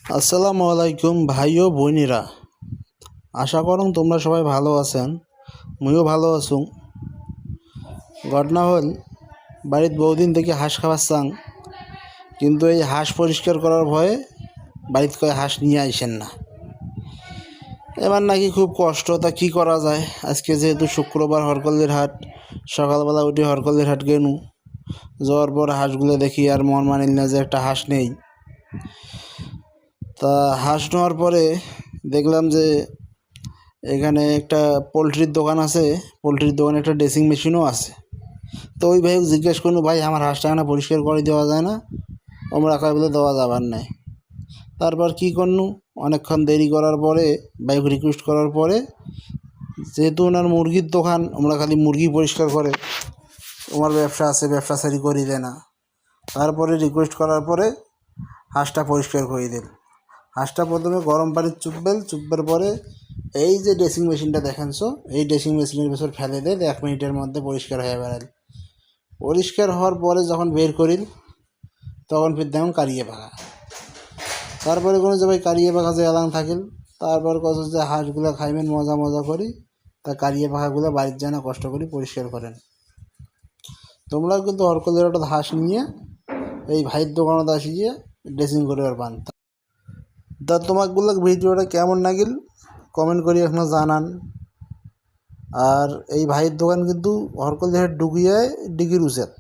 আসসালামু আলাইকুম ভাই ও বোনেরা। আশা করুন তোমরা সবাই ভালো আছেন। মুইও ভালো আছুং। ঘটনা হল, বাড়িত বহুদিন থেকে হাঁস খাবার চাং, কিন্তু এই হাঁস পরিষ্কার করার ভয়ে বাড়িতে কয় হাঁস নিয়ে আইসেন না। এবার নাকি খুব কষ্ট, তা কি করা যায়। আজকে যেহেতু শুক্রবার, হরকল্লির হাট, সকালবেলা উঠে হরকল্লির হাট গেনু। যাওয়ার পর হাঁসগুলো দেখি আর মন মানিল না যে একটা হাঁস নেই। তা হাঁস নেওয়ার পরে দেখলাম যে এখানে একটা পোলট্রির দোকান আছে। পোলট্রির দোকানে একটা ড্রেসিং মেশিনও আছে। তো ওই ভাই জিজ্ঞেস করলো, ভাই আমার হাঁসটা এখানে পরিষ্কার করে দেওয়া যায় না? আমরা কয় বলে দেওয়া যাবার নাই। তারপর কি করনু, অনেকক্ষণ দেরি করার পরে, বাইক রিকোয়েস্ট করার পরে, যেহেতু ওনার মুরগির দোকান, আমরা খালি মুরগি পরিষ্কার করে, তোমার ব্যবসা আছে, ব্যবসা সারি করি দেয় না। তারপরে রিকোয়েস্ট করার পরে হাঁসটা পরিষ্কার করে দিল। হাঁসটা প্রথমে গরম পানির চুপবার পরে এই যে ড্রেসিং মেশিনটা দেখেনছো, এই ড্রেসিং মেশিনের ভেতর ফেলে দেয়, 1 মিনিটের মধ্যে পরিষ্কার হয়ে বেড়াল। পরিষ্কার হওয়ার পরে যখন বের করিল, তখন ফির দেখুন কারিয়ে পাখা। তারপরে কোনো যে ভাই কারিয়ে পাখা যে এলাং থাকিল, তারপর কত যে হাঁসগুলো খাইবেন মজা মজা করি, তা কারিয়ে পাখাগুলো বাড়ির যায় না, কষ্ট করি পরিষ্কার করেন। তোমরাও কিন্তু অর্কলের একটা হাঁস নিয়ে এই ভাইয়ের দোকানত আসিয়ে ড্রেসিং করে পান। তা তোমাকগুলো ভিডিওটা কেমন লাগিল কমেন্ট করি এখনো জানান। আর এই ভাইয়ের দোকান কিন্তু হরকল দেহের ডুগিয়ায় ডিগির উচেত।